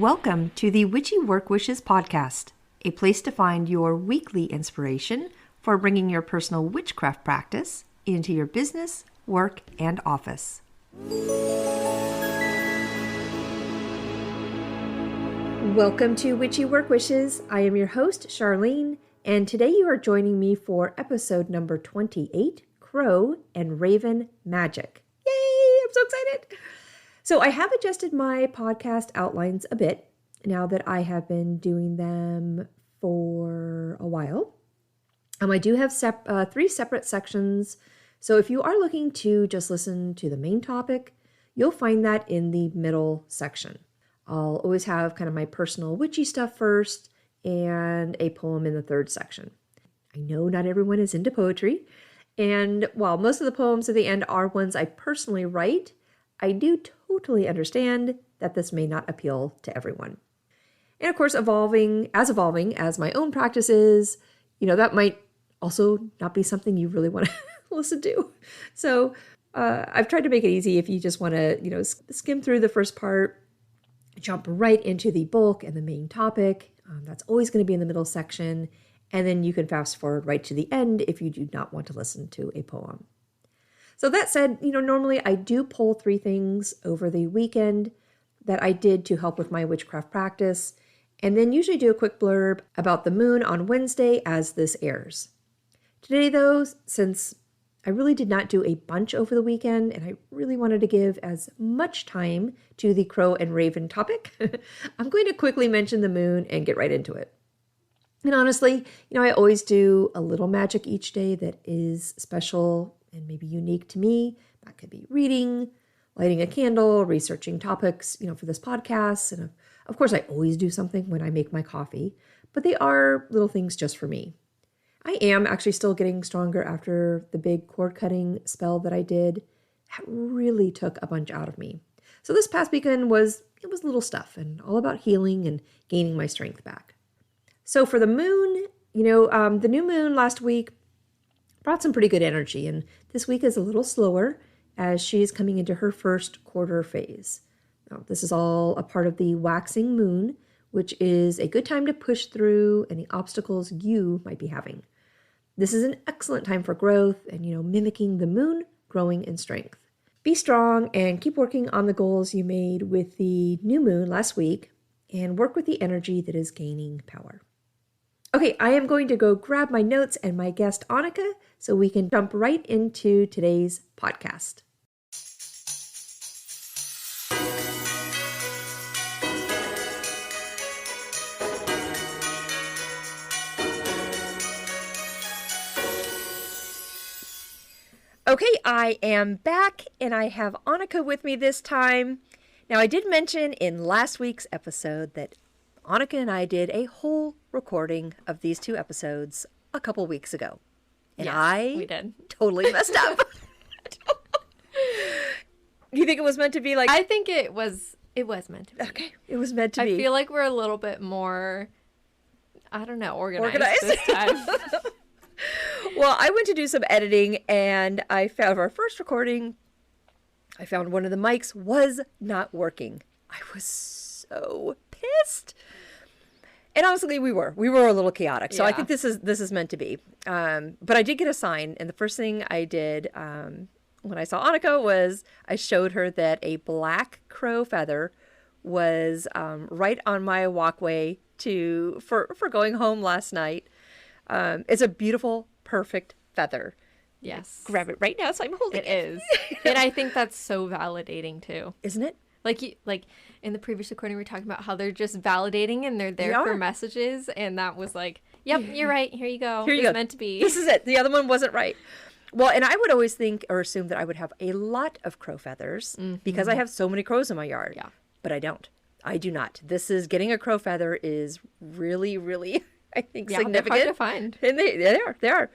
Welcome to the Witchy Work Wishes podcast, a place to find your weekly inspiration for bringing your personal witchcraft practice into your business, work, and office. Welcome to Witchy Work Wishes. I am your host, Charlene, and today you are joining me for episode number 28, Crow and Raven Magic. Yay! I'm so excited! So I have adjusted my podcast outlines a bit now that I have been doing them for a while. I do have 3 separate sections. So if you are looking to just listen to the main topic, you'll find that in the middle section. I'll always have kind of my personal witchy stuff first and a poem in the third section. I know not everyone is into poetry, and while most of the poems at the end are ones I personally write, I do totally understand that this may not appeal to everyone. And of course, evolving as my own practice is, that might also not be something you really want to listen to. So I've tried to make it easy if you just want to, skim through the first part, jump right into the bulk and the main topic. That's always going to be in the middle section. And then you can fast forward right to the end if you do not want to listen to a poem. So that said, normally I do pull 3 things over the weekend that I did to help with my witchcraft practice, and then usually do a quick blurb about the moon on Wednesday as this airs. Today, though, since I really did not do a bunch over the weekend, and I really wanted to give as much time to the Crow and Raven topic, I'm going to quickly mention the moon and get right into it. And honestly, I always do a little magic each day that is special and maybe unique to me. That could be reading, lighting a candle, researching topics, for this podcast. And of course, I always do something when I make my coffee, but they are little things just for me. I am actually still getting stronger after the big cord cutting spell that I did. That really took a bunch out of me. So this past weekend was little stuff and all about healing and gaining my strength back. So for the moon, the new moon last week brought some pretty good energy, and this week is a little slower as she is coming into her first quarter phase. Now, this is all a part of the waxing moon, which is a good time to push through any obstacles you might be having. This is an excellent time for growth and, mimicking the moon, growing in strength. Be strong and keep working on the goals you made with the new moon last week, and work with the energy that is gaining power. Okay, I am going to go grab my notes and my guest, Annika, so we can jump right into today's podcast. Okay, I am back, and I have Annika with me this time. Now, I did mention in last week's episode that Annika and I did a whole recording of these 2 episodes a couple weeks ago. And we did. Totally messed up. Do you think it was meant to be like... I think it was meant to be. Okay, it was meant to be. I feel like we're a little bit more, organized this time. Well, I went to do some editing, and I found our first recording, I found one of the mics was not working. I was so pissed. And honestly, we were a little chaotic. So yeah. I think this is meant to be. But I did get a sign. And the first thing I did when I saw Annika was I showed her that a black crow feather was right on my walkway for going home last night. It's a beautiful, perfect feather. Yes. Grab it right now. So I'm holding it. It is. And I think that's so validating too. Isn't it? Like in the previous recording, we were talking about how they're just validating and they're there for messages. And that was like, yep, you're right. Here you go. It's meant to be. This is it. The other one wasn't right. Well, and I would always think or assume that I would have a lot of crow feathers because I have so many crows in my yard. Yeah. But I don't. I do not. Getting a crow feather is really, really, I think, significant. They're hard to find. And they are.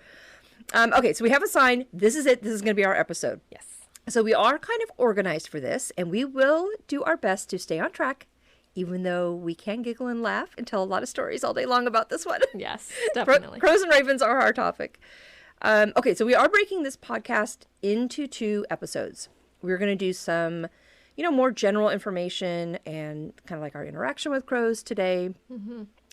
Okay, so we have a sign. This is it. This is going to be our episode. Yes. So we are kind of organized for this, and we will do our best to stay on track, even though we can giggle and laugh and tell a lot of stories all day long about this one. Yes, definitely. Crows and ravens are our topic. Okay, so we are breaking this podcast into 2 episodes. We're going to do some more general information and kind of like our interaction with crows today.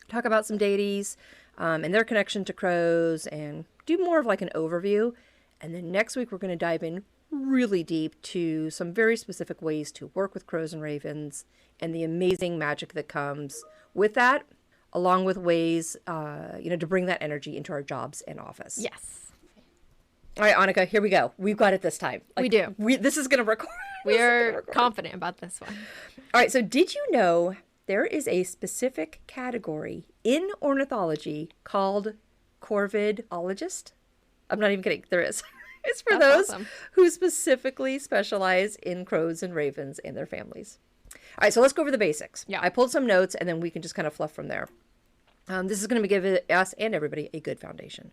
Talk about some deities and their connection to crows and do more of like an overview. And then next week, we're going to dive in really deep to some very specific ways to work with crows and ravens and the amazing magic that comes with that, along with ways, to bring that energy into our jobs and office. Yes. All right, Annika, here we go. We've got it this time. We do. This is going to record. We are confident about this one. All right, so did you know there is a specific category in ornithology called corvidologist? I'm not even kidding. There is. It's for those who specifically specialize in crows and ravens and their families. All right, so let's go over the basics. Yeah. I pulled some notes, and then we can just kind of fluff from there. This is going to give us and everybody a good foundation.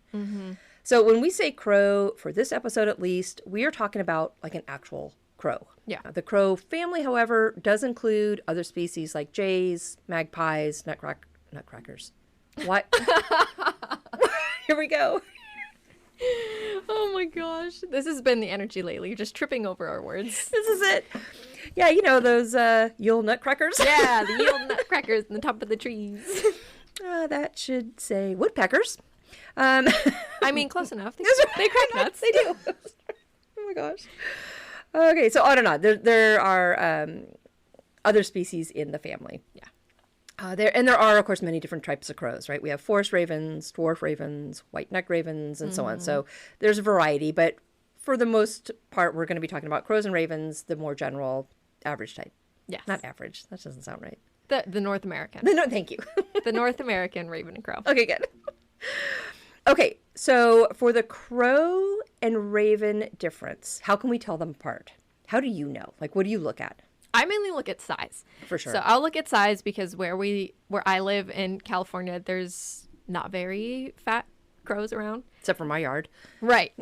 So when we say crow, for this episode at least, we are talking about like an actual crow. Yeah. The crow family, however, does include other species like jays, magpies, nutcrackers. What? Here we go. Oh my gosh. This has been the energy lately. You're just tripping over our words. This is it. Yeah, those Yule nutcrackers. Yeah, the Yule nutcrackers on the top of the trees. That should say woodpeckers. I mean, close enough. They crack nuts. They do. Oh my gosh. Okay, so on and on. There are other species in the family. Yeah. There are, of course, many different types of crows, right? We have forest ravens, dwarf ravens, white-necked ravens, and so on. So there's a variety, but for the most part, we're going to be talking about crows and ravens, the more general, average type. Yes. Not average. That doesn't sound right. The North American. No, thank you. The North American raven and crow. Okay, good. Okay, so for the crow and raven difference, how can we tell them apart? How do you know? Like, what do you look at? I mainly look at size. For sure. So I'll look at size because where I live in California, there's not very fat crows around. Except for my yard. Right.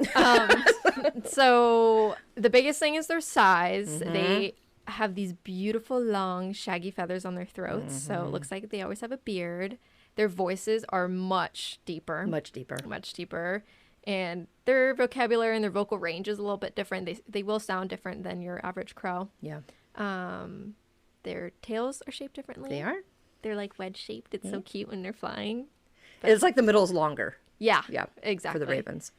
So the biggest thing is their size. They have these beautiful, long, shaggy feathers on their throats. So it looks like they always have a beard. Their voices are much deeper. Much deeper. Much deeper. And their vocabulary and their vocal range is a little bit different. They will sound different than your average crow. Yeah. Their tails are shaped differently. They are? They're like wedge shaped. It's so cute when they're flying. It's like the middle is longer. Yeah. Yeah. Exactly. For the ravens.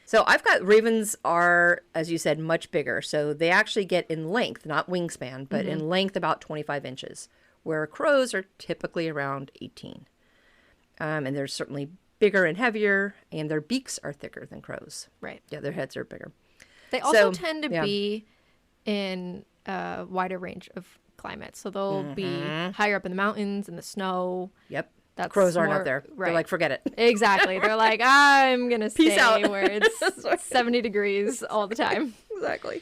So I've got ravens are, as you said, much bigger. So they actually get in length, not wingspan, but in length about 25 inches, where crows are typically around 18. And they're certainly bigger and heavier, and their beaks are thicker than crows. Right. Yeah, their heads are bigger. They also tend to be in a wider range of climates. So they'll be higher up in the mountains, in the snow. Yep. Crows aren't up there. Right. They're like, forget it. Exactly. They're like, I'm going to stay out. where it's 70 degrees all the time. Exactly.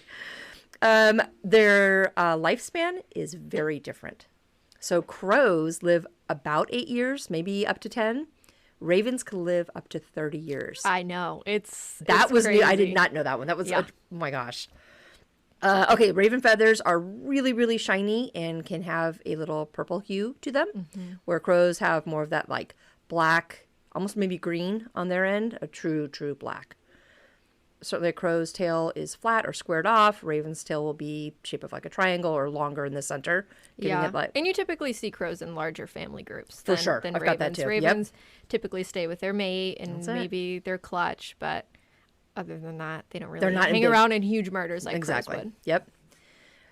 Their lifespan is very different. So crows live about 8 years, maybe up to 10. Ravens can live up to 30 years. I know. It's was crazy. new. I did not know that one. That was, oh my gosh. Okay, raven feathers are really, really shiny and can have a little purple hue to them, where crows have more of that like black, almost maybe green on their end, a true black. Certainly a crow's tail is flat or squared off. Raven's tail will be shape of like a triangle or longer in the center. Yeah, and you typically see crows in larger family groups For sure. than I've ravens. got that too. Ravens typically stay with their mate and That's it. maybe their clutch, but other than that, they don't really They're not hang around in huge murders like crows would. Yep.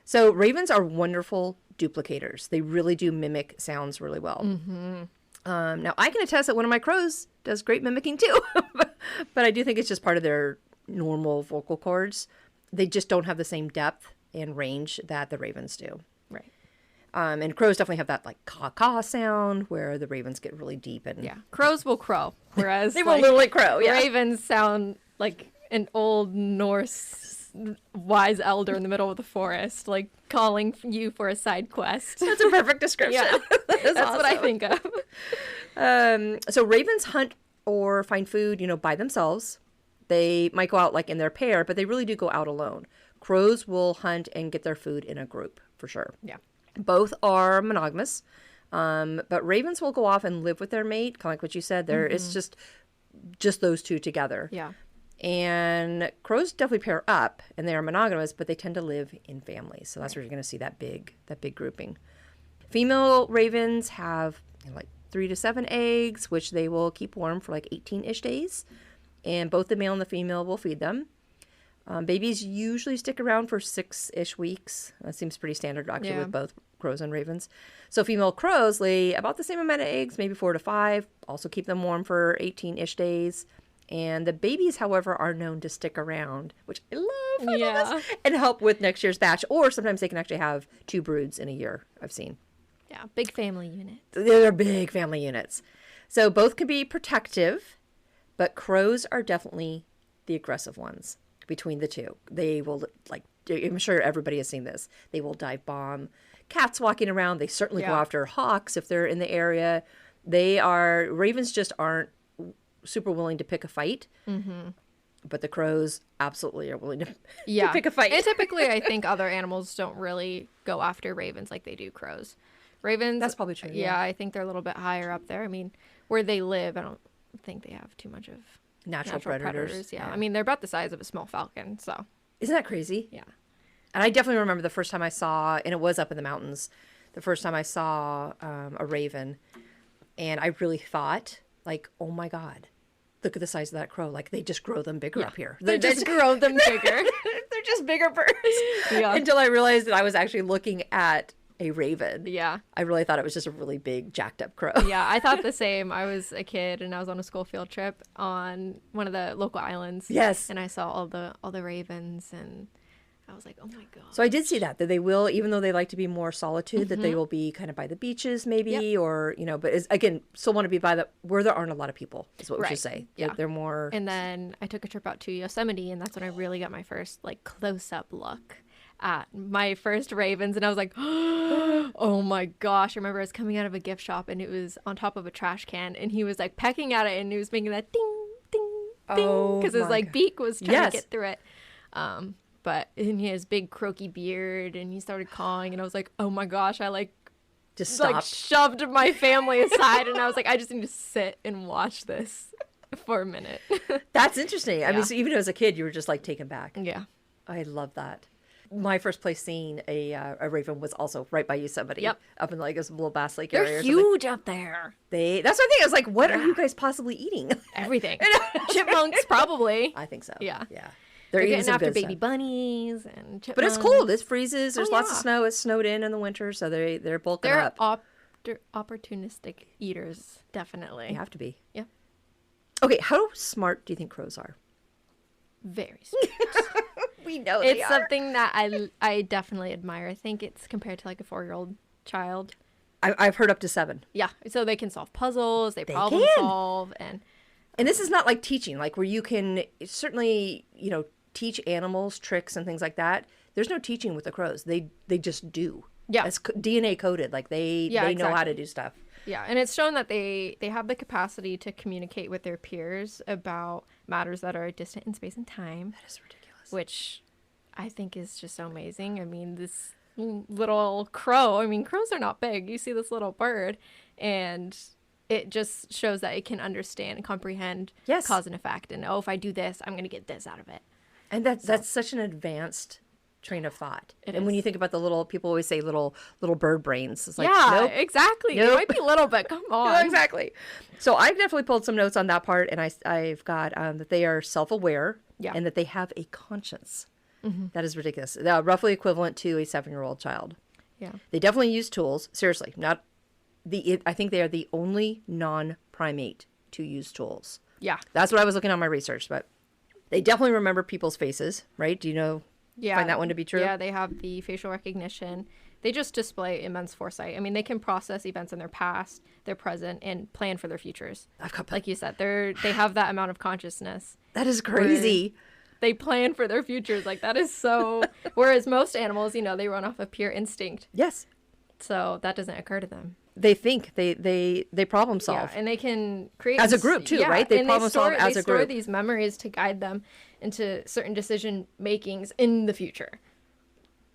So ravens are wonderful duplicators. They really do mimic sounds really well. Now, I can attest that one of my crows does great mimicking too, but I do think it's just part of their normal vocal cords. They just don't have the same depth and range that the ravens do. Right. And crows definitely have that like caw-caw sound where the ravens get really deep. And Yeah. Crows will crow, whereas they will literally crow. Yeah. ravens sound like an old Norse wise elder in the middle of the forest, like calling you for a side quest. That's a perfect description. Yeah. That's awesome. what I think of. So ravens hunt or find food, by themselves. They might go out like in their pair, but they really do go out alone. Crows will hunt and get their food in a group for sure. Yeah. Both are monogamous, but ravens will go off and live with their mate, kind of like what you said there. It's just those two together. Yeah. And crows definitely pair up, and they are monogamous, but they tend to live in families. So that's where you're going to see that big grouping. Female ravens have like 3 to 7 eggs, which they will keep warm for like 18-ish days. And both the male and the female will feed them. Babies usually stick around for 6-ish weeks. That seems pretty standard, actually, with both crows and ravens. So female crows lay about the same amount of eggs, maybe 4 to 5. Also keep them warm for 18-ish days. And the babies, however, are known to stick around, which I love. I love this, and help with next year's batch. Or sometimes they can actually have 2 broods in a year, I've seen. Yeah, big family unit. They're big family units. So both can be protective, but crows are definitely the aggressive ones between the two. They will, like, I'm sure everybody has seen this. They will dive bomb cats walking around. They certainly go after hawks if they're in the area. Ravens just aren't super willing to pick a fight. Mm-hmm. But the crows absolutely are willing to, to pick a fight. And typically, I think other animals don't really go after ravens like they do crows. Ravens, that's probably true. Yeah, I think they're a little bit higher up there. I mean, where they live, I don't think they have too much of natural predators. Yeah. I mean, they're about the size of a small falcon, so. Isn't that crazy? Yeah. And I definitely remember the first time I saw, and it was up in the mountains, the first time I saw a raven, and I really thought, like, oh my God, look at the size of that crow. Like, they just grow them bigger up here. They just grow them bigger. They're just bigger birds. Yeah. Until I realized that I was actually looking at a raven. Yeah. I really thought it was just a really big, jacked up crow. Yeah, I thought the same. I was a kid and I was on a school field trip on one of the local islands. Yes. And I saw all the ravens and I was like, oh my God. So I did see that they will, even though they like to be more solitude, that they will be kind of by the beaches maybe, or, but again, still want to be by where there aren't a lot of people is what we should say. Yeah. They're more. And then I took a trip out to Yosemite and that's when I really got my first like close up look at my first ravens, and I was like, oh my gosh. I remember I was coming out of a gift shop and it was on top of a trash can and he was like pecking at it and he was making that ding ding ding because his like beak was trying to get through it, but in his big croaky beard, and he started cawing and I was like, oh my gosh. I just shoved my family aside and I was like, I just need to sit and watch this for a minute. That's interesting. I mean, so even as a kid you were just like taken back. Yeah, I love that. My first place seeing a raven was also right by Yosemite. Yep. Up in like this little Bass Lake area. they're huge up there. That's what I think. I was like, what are you guys possibly eating? Everything. Chipmunks, probably. I think so. Yeah. Yeah. They're getting after baby bunnies and chipmunks. But it's cold. It freezes. There's lots of snow. It's snowed in the winter, so they're bulking up. They're opportunistic eaters, definitely. You have to be. Yeah. Okay, how smart do you think crows are? Very smart. We know it's something that I definitely admire. I think it's compared to like a 4-year-old child. I've heard up to 7. Yeah, so they can solve puzzles, they problem solve, and this is not like teaching, like where you can certainly teach animals tricks and things like that. There's no teaching with the crows. They just do. Yeah, it's DNA coded. Like they know how to do stuff. Yeah, and it's shown that they have the capacity to communicate with their peers about matters that are distant in space and time. That is ridiculous. Which I think is just so amazing. I mean, this little crow, crows are not big. You see this little bird, and it just shows that it can understand and comprehend cause and effect. And, if I do this, I'm going to get this out of it. And that's such an advanced train of thought. When you think about the little, people always say little bird brains. It's like, nope, exactly. Nope. It might be little, but come on. No, exactly. So I've definitely pulled some notes on that part, and I've got that they are self-aware and that they have a conscience. Mm-hmm. That is ridiculous. Roughly equivalent to a 7-year-old child. Yeah. They definitely use tools. Seriously, I think they are the only non-primate to use tools. Yeah. That's what I was looking on my research, but they definitely remember people's faces, right? Do you know? Yeah. Find that one to be true? Yeah, they have the facial recognition. They just display immense foresight. They can process events in their past, their present, and plan for their futures. Like you said, they have that amount of consciousness. That is crazy. They plan for their futures. Like, that is so... Whereas most animals, they run off of pure instinct. Yes. So that doesn't occur to them. They think. They problem solve. Yeah, and they can create... As a group, too, right? They problem solve as a group. They store these memories to guide them into certain decision makings in the future.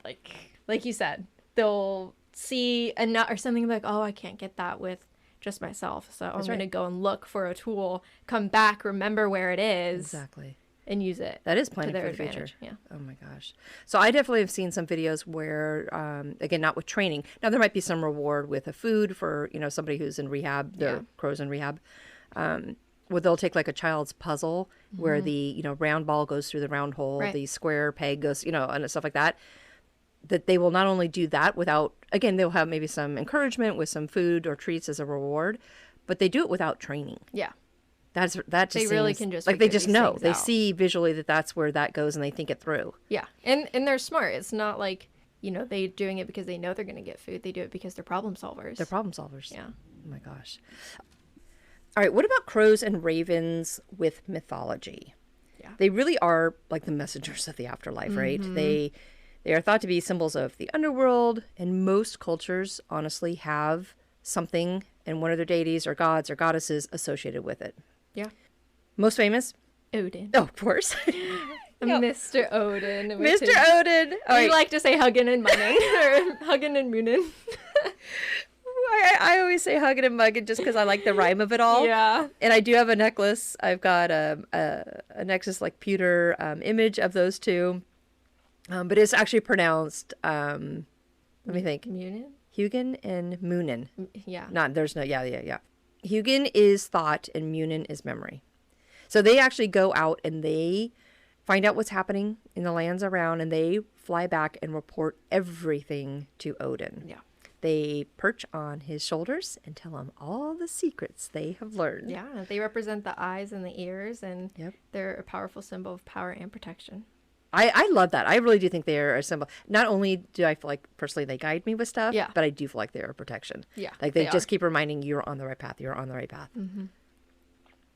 Like you said, they'll see a nut or something like, oh, I can't get that with just myself. So I'm going to go and look for a tool, come back, remember where it is. Exactly. and use it That is to planning their for the future. advantage. Yeah. Oh my gosh. So I definitely have seen some videos where, again, not with training. Now there might be some reward with a food for, somebody who's in rehab, their crows in rehab, where they'll take like a child's puzzle where the, round ball goes through the round hole, Right. the square peg goes, and stuff like that. That they will not only do that without, again, they'll have maybe some encouragement with some food or treats as a reward, but they do it without training. Yeah. That just They really seems can just like they figure just these know. things They out. see visually that that's where that goes and they think it through. Yeah. And they're smart. It's not like, they doing it because they know they're going to get food. They do it because they're problem solvers. They're problem solvers. Yeah. Oh my gosh. All right. What about crows and ravens with mythology? Yeah. They really are like the messengers of the afterlife, right? They are thought to be symbols of the underworld, and most cultures honestly have something and one of their deities or gods or goddesses associated with it. Yeah. Most famous? Odin. Oh, of course. Mr. Odin. Mr. Odin. All We right. like to say Hugin and Munnin, or Hugin and Munin. I always say hugging and mugging just because I like the rhyme of it all. Yeah. And I do have a necklace. I've got a Nexus like pewter image of those two. But it's actually pronounced, let me think, Munin? Hugin and Munin. Yeah. Yeah. Hugin is thought and Munin is memory. So they actually go out and they find out what's happening in the lands around and they fly back and report everything to Odin. Yeah. They perch on his shoulders and tell him all the secrets they have learned. Yeah. They represent the eyes and the ears, and Yep. they're a powerful symbol of power and protection. I love that. I really do think they are a symbol. Not only do I feel like personally they guide me with stuff, Yeah. but I do feel like they are a protection. Yeah, Like they they just are. keep reminding you, you're on the right path. You're on the right path.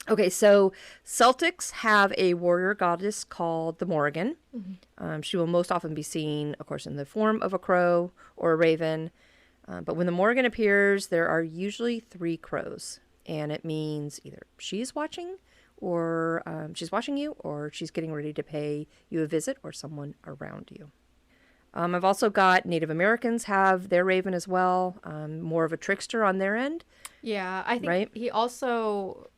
Okay, so Celtics have a warrior goddess called the Morrigan. She will most often be seen, of course, in the form of a crow or a raven. But when the Morrigan appears, there are usually 3 crows. And it means either she's watching or she's watching you or she's getting ready to pay you a visit or someone around you. I've also got Native Americans have their raven as well, more of a trickster on their end. Yeah, I think Right? he also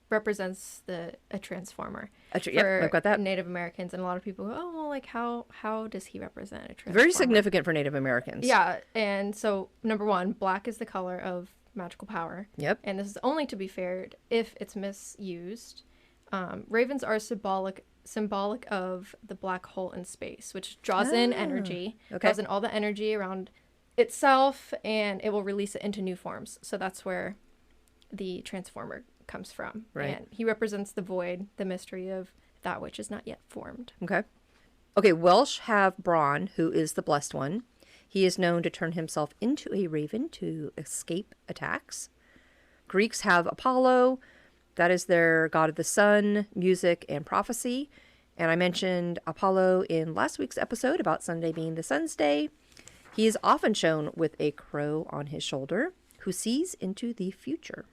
represents a transformer. Yep, I've got that. Native Americans, and a lot of people go, oh, well, like how does he represent a transformer? Very significant for Native Americans. Yeah, and so number one, black is the color of magical power. Yep. And this is only to be fair if it's misused. Ravens are symbolic of the black hole in space, which draws in energy, okay. draws in all the energy around itself, and it will release it into new forms. So that's where the transformer comes from. Right. And he represents the void, the mystery of that which is not yet formed. Okay. Okay, Welsh have Braun, who is the blessed one. He is known to turn himself into a raven to escape attacks. Greeks have Apollo. That is their god of the sun, music, and prophecy. And I mentioned Apollo in last week's episode about Sunday being the sun's day. He is often shown with a crow on his shoulder who sees into the future.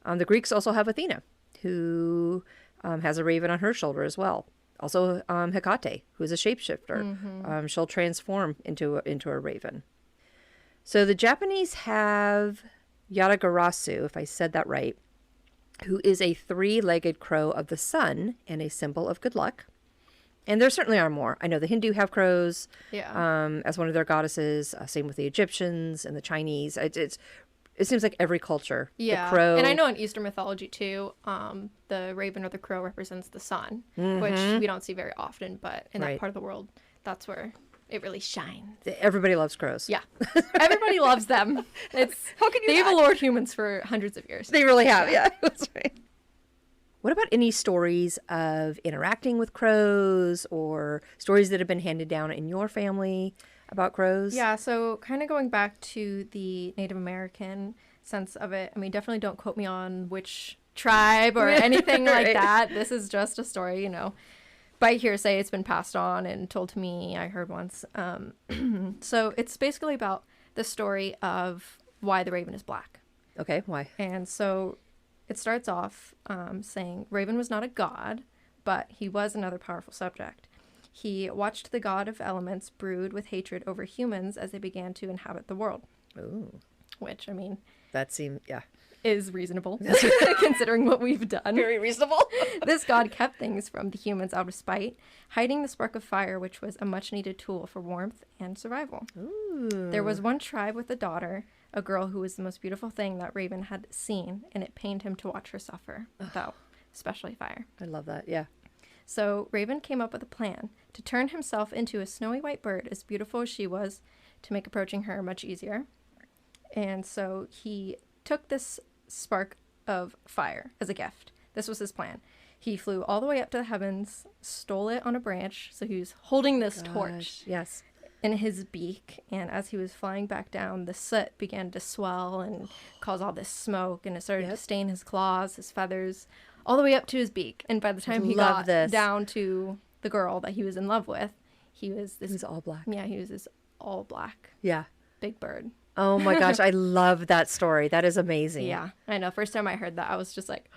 The Greeks also have Athena, who has a raven on her shoulder as well. Also, Hecate, who is a shapeshifter. She'll transform into a raven. So the Japanese have Yatagarasu, if I said that right, who is a 3-legged crow of the sun and a symbol of good luck. And there certainly are more. I know the Hindu have crows as one of their goddesses. Same with the Egyptians and the Chinese. It seems like every culture. Yeah, The crow. and I know in Eastern mythology too, the raven or the crow represents the sun, which we don't see very often, but in Right. that part of the world, that's where it really shines. Everybody loves crows. Yeah, everybody loves them. It's How can you they've not? allured humans for hundreds of years. They really have, yeah. That's right. What about any stories of interacting with crows or stories that have been handed down in your family about crows? Yeah, so kind of going back to the Native American sense of it, I mean, definitely don't quote me on which tribe or anything like Right. that. This is just a story, by hearsay. It's been passed on and told to me, I heard once. So it's basically about the story of why the raven is black. Okay, why? And so it starts off saying Raven was not a god, but he was another powerful subject. He watched the god of elements brood with hatred over humans as they began to inhabit the world. Ooh. Which, I mean, that seemed, yeah. is reasonable considering what we've done. Very reasonable. This god kept things from the humans out of spite, hiding the spark of fire, which was a much needed tool for warmth and survival. Ooh. There was one tribe with a daughter, a girl who was the most beautiful thing that Raven had seen, and it pained him to watch her suffer without especially fire. I love that. Yeah. So Raven came up with a plan to turn himself into a snowy white bird as beautiful as she was, to make approaching her much easier. And so he took this spark of fire as a gift. This was his plan. He flew all the way up to the heavens, stole it on a branch, so he was holding this torch Yes. in his beak, and as he was flying back down, the soot began to swell and cause all this smoke, and it started to stain his claws, his feathers, all the way up to his beak. And by the time he got down to the girl that he was in love with, he was this... He was all black. Yeah, he was this all black Yeah. big bird. Oh my gosh, I love that story. That is amazing. Yeah, I know. First time I heard that, I was just like...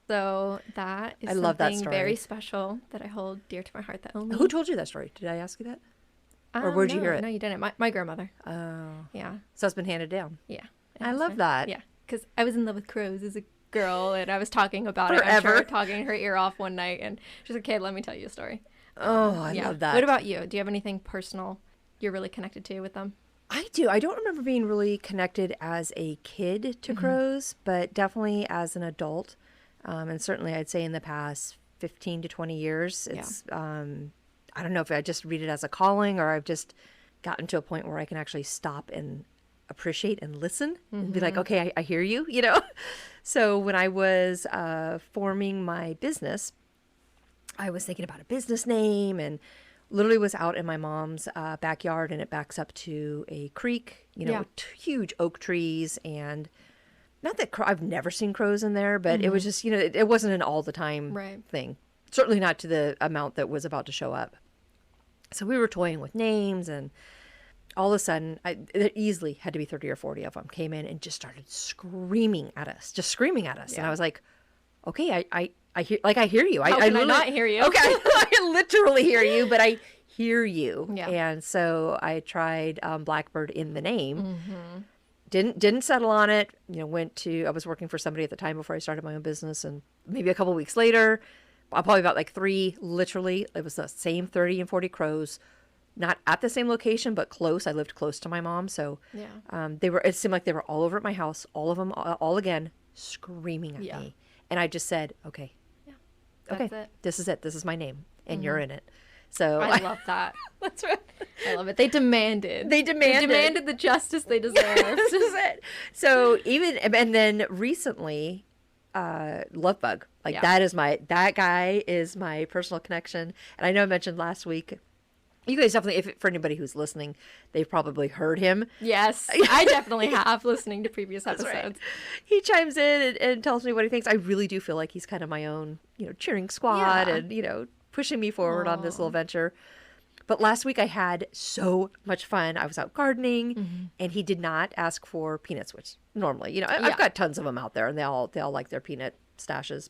So that is love that something story. very special that I hold dear to my heart. That only... Who told you that story? Did I ask you that? Or where'd you hear it? No, you didn't. My grandmother. Oh. Yeah. So it's been handed down. Yeah. I love that. Yeah. Because I was in love with crows as a girl, and I was talking about it. Forever. I'm sure, talking her ear off one night, and she's like, "Okay, let me tell you a story." Oh, I love that. What about you? Do you have anything personal you're really connected to with them? I do. I don't remember being really connected as a kid to crows, but definitely as an adult. And certainly I'd say in the past 15 to 20 years, it's, I don't know if I just read it as a calling or I've just gotten to a point where I can actually stop and appreciate and listen and be like, okay, I hear you, you know? So when I was forming my business, I was thinking about a business name and literally was out in my mom's backyard, and it backs up to a creek, you know, with huge oak trees. And not that I've never seen crows in there, but it was just, you know, it wasn't an all the time thing. Certainly not to the amount that was about to show up. So we were toying with names, and all of a sudden, there easily had to be 30 or 40 of them came in and just started screaming at us, And I was like, okay, I hear, like, I hear you. How can I not hear you? Okay, I literally hear you, but I hear you. Yeah. And so I tried Blackbird in the name. Didn't settle on it. You know, I was working for somebody at the time before I started my own business, and maybe a couple weeks later, probably about like 3, literally, it was the same 30 and 40 crows, not at the same location, but close. I lived close to my mom, so it seemed like they were all over at my house, all of them, all again, screaming at me. And I just said, okay. That's it. This is it. This is my name, and you're in it. So I love that. That's right. I love it. They demanded the justice they deserved. This is it. So and then recently, Lovebug, like that guy is my personal connection. And I know I mentioned last week. You guys definitely, for anybody who's listening, they've probably heard him. Yes, I definitely have, listening to previous episodes. Right. He chimes in and tells me what he thinks. I really do feel like he's kind of my own, you know, cheering squad and, you know, pushing me forward on this little venture. But last week I had so much fun. I was out gardening, and he did not ask for peanuts, which normally, you know, I've got tons of them out there, and they all like their peanut stashes.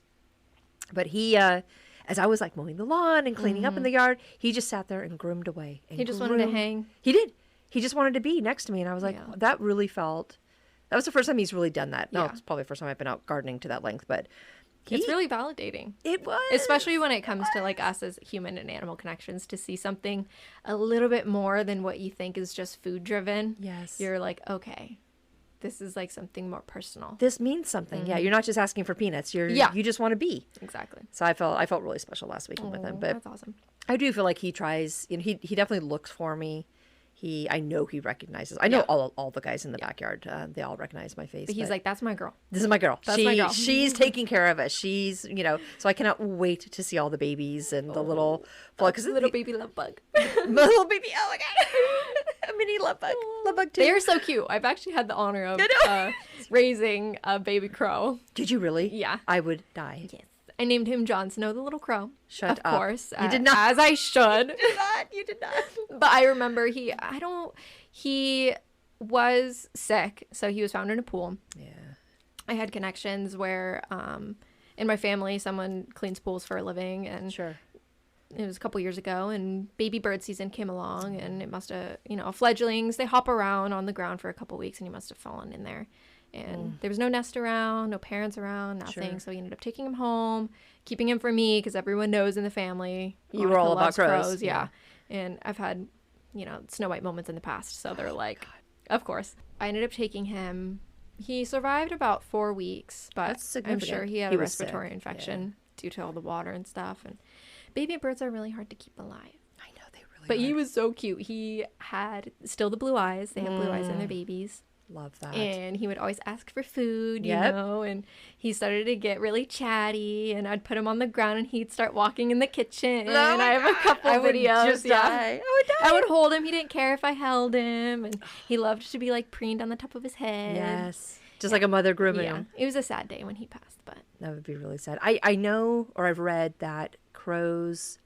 But he, as I was like mowing the lawn and cleaning up in the yard, he just sat there and groomed away. And he just wanted to hang. He did. He just wanted to be next to me. And I was like, that really felt, that was the first time he's really done that. No, it's probably the first time I've been out gardening to that length, but it's really validating. It was. Especially when it comes to like us as human and animal connections, to see something a little bit more than what you think is just food driven. Yes. You're like, okay, this is like something more personal. This means something. Yeah, you're not just asking for peanuts. You just want to be. Exactly. So I felt really special last weekend with him. But that's awesome. I do feel like he tries. You know, he definitely looks for me. I know he recognizes. I know all the guys in the backyard. They all recognize my face. But he's like, that's my girl. This is my girl. That's my girl. She's taking care of us. She's, you know, so I cannot wait to see all the babies and the little little baby love bug. Little baby. Oh my god. A mini love bug. Love bug too. They are so cute. I've actually had the honor of raising a baby crow. Did you really? Yeah. I would die. Yes. I named him Jon Snow the Little Crow. Shut up. Of course. You did not. As I should. You did not. But I remember he was sick, so he was found in a pool. Yeah. I had connections where in my family someone cleans pools for a living, and Sure. it was a couple years ago, and baby bird season came along, and it must have, fledglings, they hop around on the ground for a couple weeks, and he must have fallen in there. And there was no nest around, no parents around, nothing. Sure. So he ended up taking him home, keeping him for me, because everyone knows in the family. You were all about loves crows. Yeah. And I've had, Snow White moments in the past. So they're like, of course. I ended up taking him. He survived about 4 weeks, but That's I'm significant. sure he had He a was sick, respiratory infection due to all the water and stuff. And baby birds are really hard to keep alive. I know they really But he was so cute. He had still the blue eyes. They have blue eyes in their babies. love that. And he would always ask for food, Yep. and he started to get really chatty, and I'd put him on the ground and he'd start walking in the kitchen. Oh and my I have a God. couple I would videos. just die. I would die. I would hold him. He didn't care if I held him, and he loved to be like preened on the top of his head. Yes. Just like a mother grooming Yeah. him. It was a sad day when he passed, but That would be really sad. I know, or I've read that crows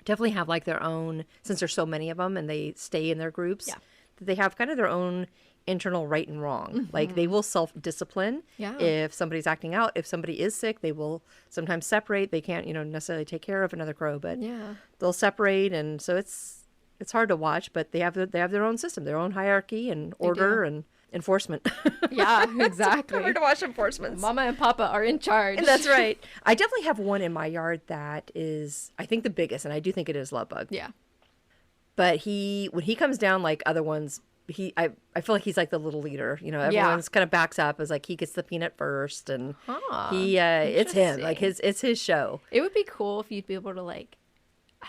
definitely have like their own, since there's so many of them and they stay in their groups, Yeah. that they have kind of their own internal right and wrong. Like they will self-discipline Yeah. if somebody's acting out. If somebody is sick, they will sometimes separate. They can't, necessarily take care of another crow, but yeah. they'll separate. And so it's hard to watch, but they have their own system, their own hierarchy and order and enforcement. Yeah, exactly. Hard to watch enforcement. Mama and Papa are in charge. That's right. I definitely have one in my yard that is, I think, the biggest, and I do think it is love bug. Yeah. But when he comes down like other ones, I feel like he's like the little leader. Everyone's kind of backs up as like he gets the peanut first, and it's him. Like it's his show. It would be cool if you'd be able to I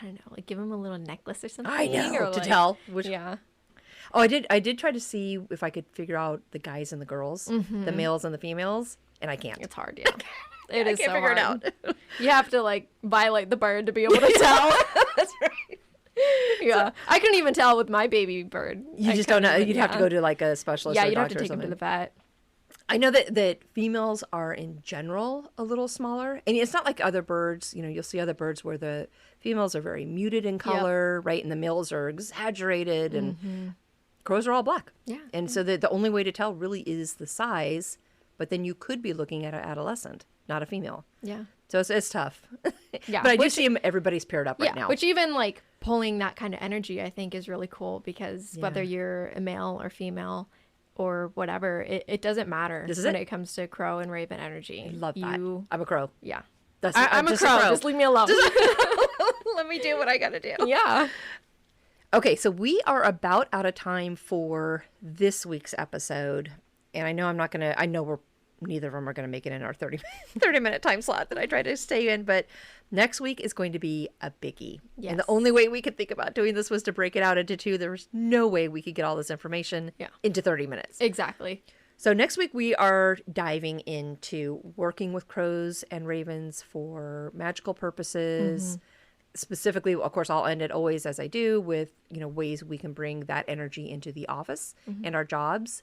don't know, give him a little necklace or something. I know or to tell which. Yeah. Oh, I did try to see if I could figure out the guys and the girls, the males and the females, and I can't. It's hard, yeah. It is can't so figure hard. it out. You have to violate the bird to be able to tell. That's right. Yeah, I couldn't even tell with my baby bird. You just don't know. You'd have to go to like a specialist. Yeah, or a you'd have to doctor or take him to something. the vet. I know that females are in general a little smaller, and it's not like other birds. You'll see other birds where the females are very muted in color, right, and the males are exaggerated, and crows are all black. Yeah. And so the only way to tell really is the size, but then you could be looking at an adolescent, not a female. Yeah. So it's tough. Yeah, But I do which- see them, everybody's paired up right Yeah, now. which even pulling that kind of energy, I think, is really cool because whether you're a male or female or whatever, it doesn't matter This is when it. it comes to crow and raven energy. I love that. I'm a crow. Yeah. I'm I'm a just crow. Just leave me alone. Let me do what I gotta do. Yeah. Okay, so we are about out of time for this week's episode. And I know neither of them are going to make it in our 30-minute time slot that I try to stay in. But next week is going to be a biggie. Yes. And the only way we could think about doing this was to break it out into two. There was no way we could get all this information into 30 minutes. Exactly. So next week we are diving into working with crows and ravens for magical purposes. Specifically, of course, I'll end it always as I do with, ways we can bring that energy into the office and our jobs.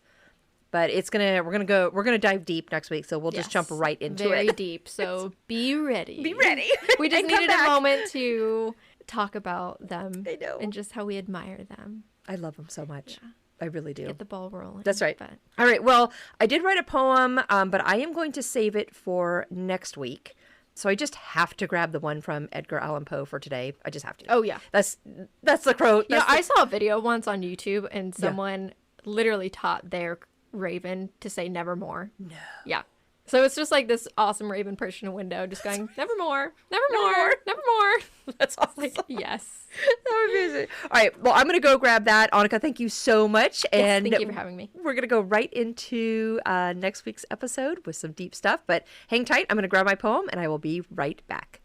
But we're gonna dive deep next week, so we'll just jump right into Very it. deep. So be ready. Be ready. We just And come needed a back. moment to talk about them I know. and just how we admire them. I love them so much. I really do. Get the ball rolling. That's right. But All right. Well, I did write a poem, but I am going to save it for next week. So I just have to grab the one from Edgar Allan Poe for today. I just have to. oh yeah. That's the crow. I saw a video once on YouTube and someone literally taught their raven to say nevermore. No. Yeah. So it's just like this awesome raven perched in a window just going, nevermore, nevermore, nevermore. That's awesome. Yes. That would be amazing. All right. Well, I'm going to go grab that. Annika, thank you so much. Yes, thank you for having me. We're going to go right into next week's episode with some deep stuff. But hang tight. I'm going to grab my poem and I will be right back.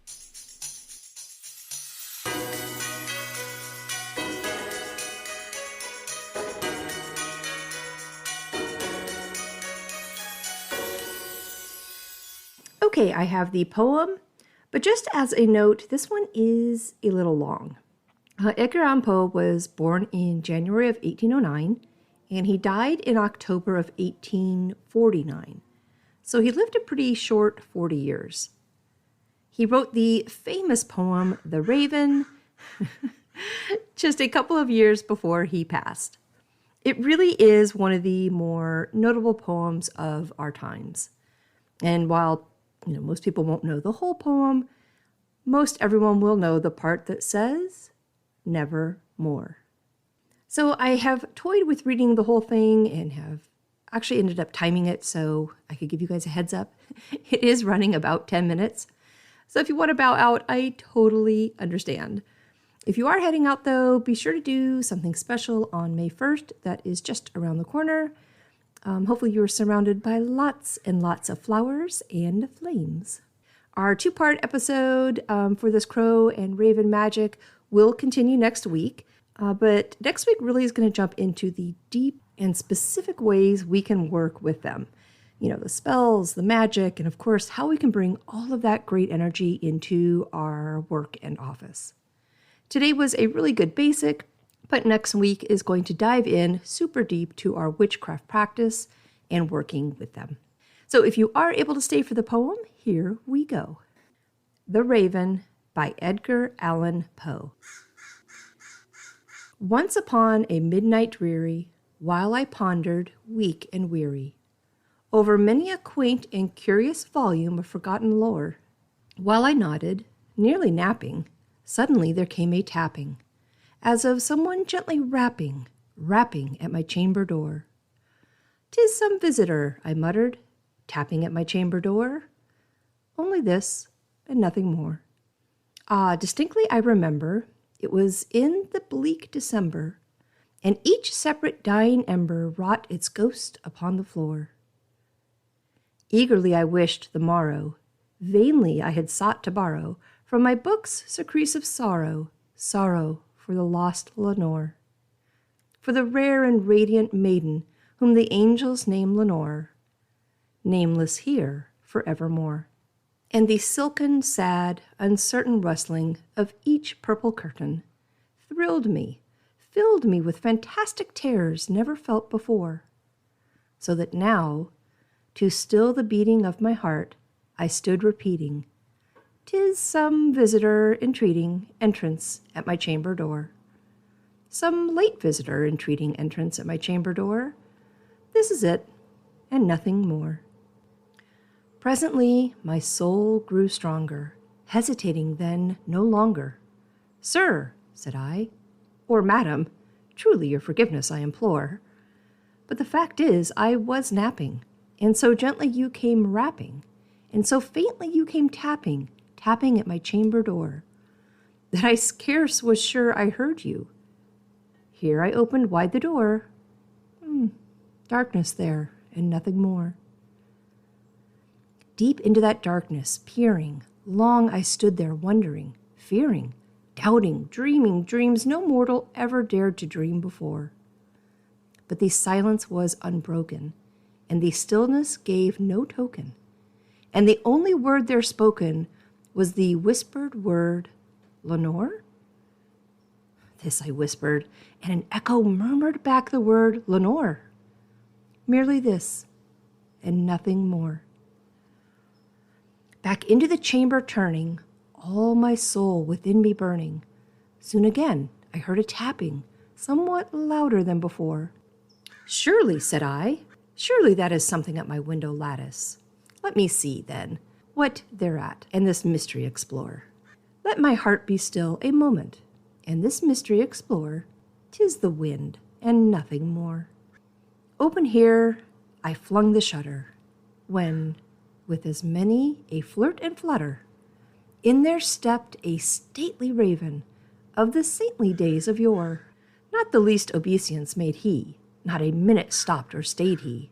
Okay, I have the poem, but just as a note, this one is a little long. Edgar Allan Poe was born in January of 1809, and he died in October of 1849. So he lived a pretty short 40 years. He wrote the famous poem, The Raven, just a couple of years before he passed. It really is one of the more notable poems of our times. And while most people won't know the whole poem, most everyone will know the part that says, never more. So I have toyed with reading the whole thing and have actually ended up timing it so I could give you guys a heads up. It is running about 10 minutes. So if you want to bow out, I totally understand. If you are heading out though, be sure to do something special on May 1st. That is just around the corner. Hopefully you're surrounded by lots and lots of flowers and flames. Our 2-part episode for this Crow and Raven magic will continue next week. But next week really is going to jump into the deep and specific ways we can work with them. You know, the spells, the magic, and of course, how we can bring all of that great energy into our work and office. Today was a really good basic, but next week is going to dive in super deep to our witchcraft practice and working with them. So if you are able to stay for the poem, here we go. The Raven by Edgar Allan Poe. Once upon a midnight dreary, while I pondered, weak and weary, over many a quaint and curious volume of forgotten lore, while I nodded, nearly napping, suddenly there came a tapping, as of someone gently rapping at my chamber door. "'Tis some visitor," I muttered, tapping at my chamber door. Only this, and nothing more. Ah, distinctly I remember, it was in the bleak December, and each separate dying ember wrought its ghost upon the floor. Eagerly I wished the morrow, vainly I had sought to borrow from my books surcease of sorrow, sorrow for the lost Lenore, for the rare and radiant maiden whom the angels name Lenore, nameless here forevermore. And the silken, sad, uncertain rustling of each purple curtain thrilled me, filled me with fantastic terrors never felt before, so that now, to still the beating of my heart, I stood repeating, "'Tis some visitor entreating entrance at my chamber door. Some late visitor entreating entrance at my chamber door. This is it, and nothing more." Presently my soul grew stronger, hesitating then no longer. "Sir," said I, "or madam, truly your forgiveness I implore. But the fact is I was napping, and so gently you came rapping, and so faintly you came tapping at my chamber door, that I scarce was sure I heard you. Here I opened wide the door. Darkness there, and nothing more." Deep into that darkness, peering, long I stood there wondering, fearing, doubting, dreaming dreams no mortal ever dared to dream before. But the silence was unbroken, and the stillness gave no token, and the only word there spoken was the whispered word, "Lenore?" This I whispered, and an echo murmured back the word, "Lenore." Merely this, and nothing more. Back into the chamber turning, all my soul within me burning, soon again I heard a tapping, somewhat louder than before. "Surely," said I, "surely that is something at my window lattice. Let me see, then, what thereat, and this mystery explore. Let my heart be still a moment, and this mystery explore. 'Tis the wind, and nothing more." Open here, I flung the shutter, when, with as many a flirt and flutter, in there stepped a stately raven of the saintly days of yore. Not the least obeisance made he, not a minute stopped or stayed he,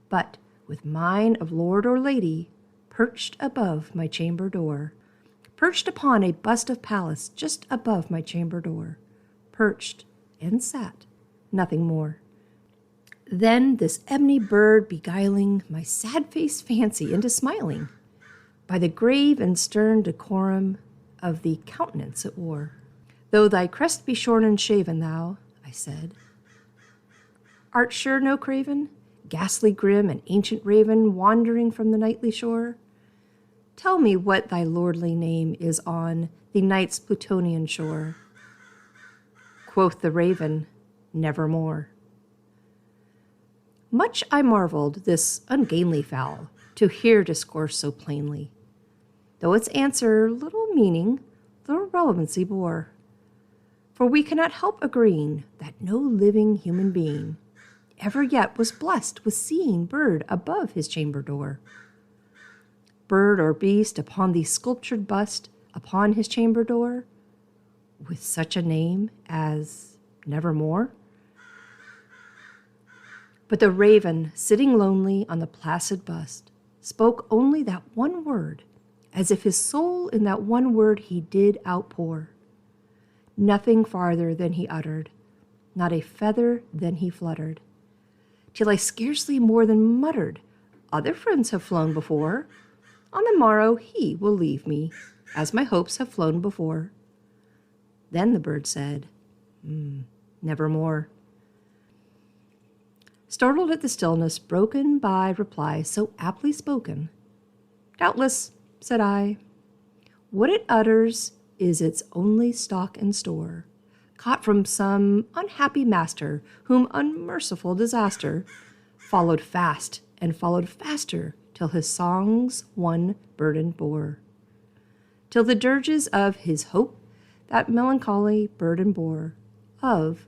but, with mine of lord or lady, perched above my chamber door, perched upon a bust of Pallas just above my chamber door, perched and sat, nothing more. Then this ebony bird beguiling my sad-faced fancy into smiling, by the grave and stern decorum of the countenance it wore. "Though thy crest be shorn and shaven, thou," I said, "art sure no craven, ghastly grim and ancient raven wandering from the nightly shore? Tell me what thy lordly name is on the night's Plutonian shore." Quoth the raven, "Nevermore." Much I marveled this ungainly fowl to hear discourse so plainly. though its answer little meaning, little relevancy bore. For we cannot help agreeing that no living human being ever yet was blessed with seeing bird above his chamber door. Bird or beast upon the sculptured bust upon his chamber door, with such a name as Nevermore. But the raven, sitting lonely on the placid bust, spoke only that one word, as if his soul in that one word he did outpour. Nothing farther than he uttered, not a feather than he fluttered, till I scarcely more than muttered, other friends have flown before. On the morrow he will leave me, as my hopes have flown before. Then the bird said, Nevermore. Startled at the stillness broken by reply so aptly spoken, doubtless, said I, what it utters is its only stock and store, caught from some unhappy master whom unmerciful disaster followed fast and followed faster till his songs one burden bore, till the dirges of his hope that melancholy burden bore, of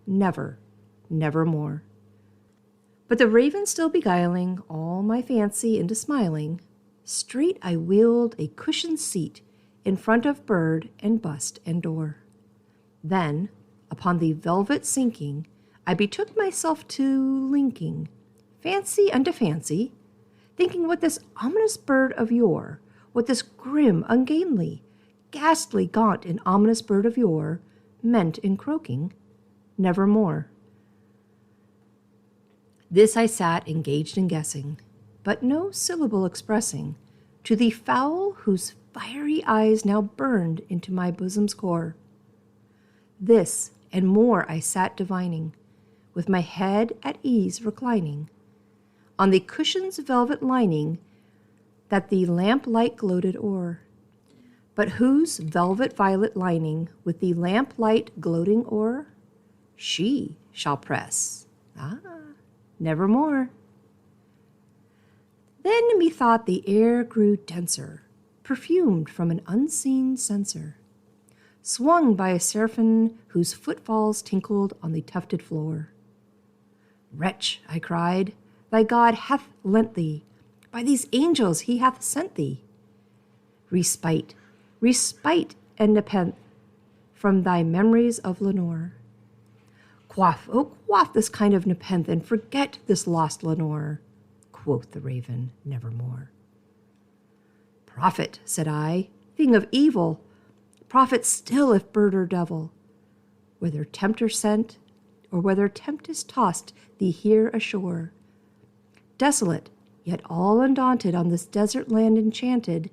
nevermore. But the raven still beguiling all my fancy into smiling, straight I wheeled a cushioned seat in front of bird and bust and door. Then, upon the velvet sinking, I betook myself to linking fancy unto fancy, thinking what this ominous bird of yore, what this grim, ungainly, ghastly, gaunt, and ominous bird of yore meant in croaking, Nevermore. This I sat engaged in guessing, but no syllable expressing, to the fowl whose fiery eyes now burned into my bosom's core. This and more I sat divining, with my head at ease reclining, on the cushion's velvet lining that the lamplight gloated o'er, but whose velvet violet lining with the lamplight gloating o'er, she shall press, nevermore. Then methought the air grew denser, perfumed from an unseen censer, swung by a seraphim whose footfalls tinkled on the tufted floor. Wretch, I cried, thy God hath lent thee, by these angels he hath sent thee, respite and nepenthe from thy memories of Lenore. Quaff, oh quaff this kind of nepenthe, and forget this lost Lenore, quoth the raven, Nevermore. Prophet, said I, thing of evil, prophet still if bird or devil, whether tempter sent, or whether tempest tossed thee here ashore, desolate, yet all undaunted on this desert land enchanted,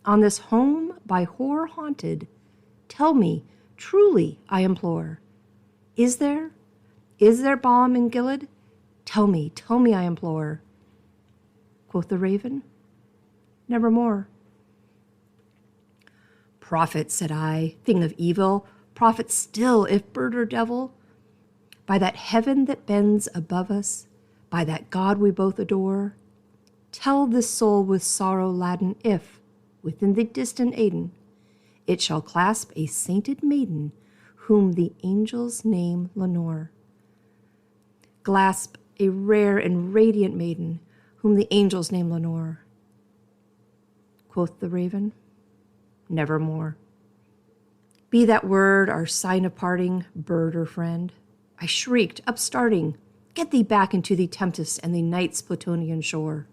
on this home by horror haunted, tell me, truly I implore, is there balm in Gilead? Tell me, I implore. Quoth the raven, Nevermore. Prophet, said I, thing of evil, prophet still if bird or devil, by that heaven that bends above us, by that God we both adore, tell this soul with sorrow laden if, within the distant Aidenn, it shall clasp a sainted maiden whom the angels name Lenore. Clasp a rare and radiant maiden whom the angels name Lenore. Quoth the raven, Nevermore. Be that word our sign of parting, bird or friend. I shrieked, upstarting, get thee back into the tempest and the night's Plutonian shore.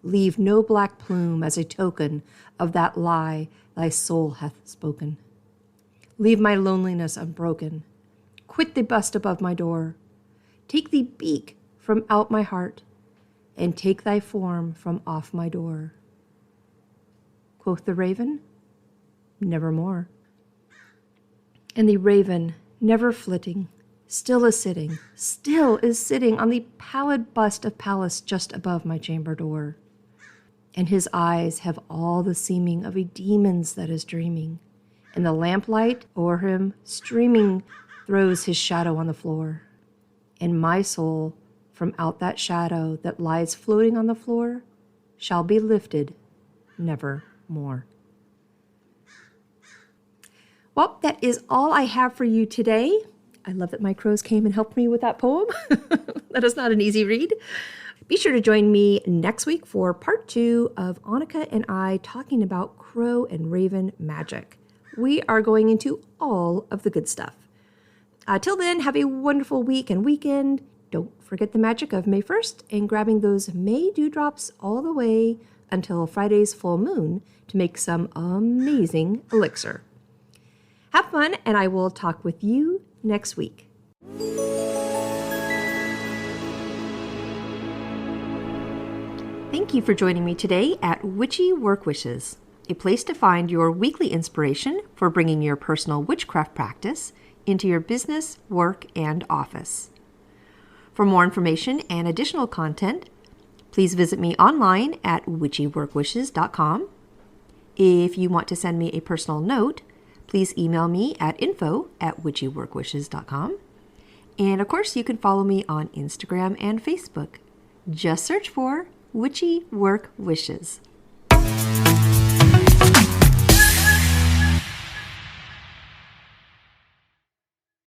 Leave no black plume as a token of that lie thy soul hath spoken. Leave my loneliness unbroken. Quit the bust above my door. Take the beak from out my heart, and take thy form from off my door. Quoth the raven, Nevermore. And the raven, never flitting, still is sitting on the pallid bust of Pallas just above my chamber door. And his eyes have all the seeming of a demon's that is dreaming, and the lamplight o'er him streaming throws his shadow on the floor. And my soul, from out that shadow that lies floating on the floor, shall be lifted nevermore. more. Well, that is all I have for you today. I love that my crows came and helped me with that poem. That is not an easy read. Be sure to join me next week for part 2 of Annika and I talking about crow and raven magic. We are going into all of the good stuff. Till then, have a wonderful week and weekend. Don't forget the magic of May 1st and grabbing those May dewdrops all the way until Friday's full moon to make some amazing elixir. Have fun, and I will talk with you next week. Thank you for joining me today at Witchy Work Wishes, a place to find your weekly inspiration for bringing your personal witchcraft practice into your business, work, and office. For more information and additional content, please visit me online at witchyworkwishes.com. If you want to send me a personal note, please email me at info@witchyworkwishes.com. And of course, you can follow me on Instagram and Facebook. Just search for Witchy Work Wishes.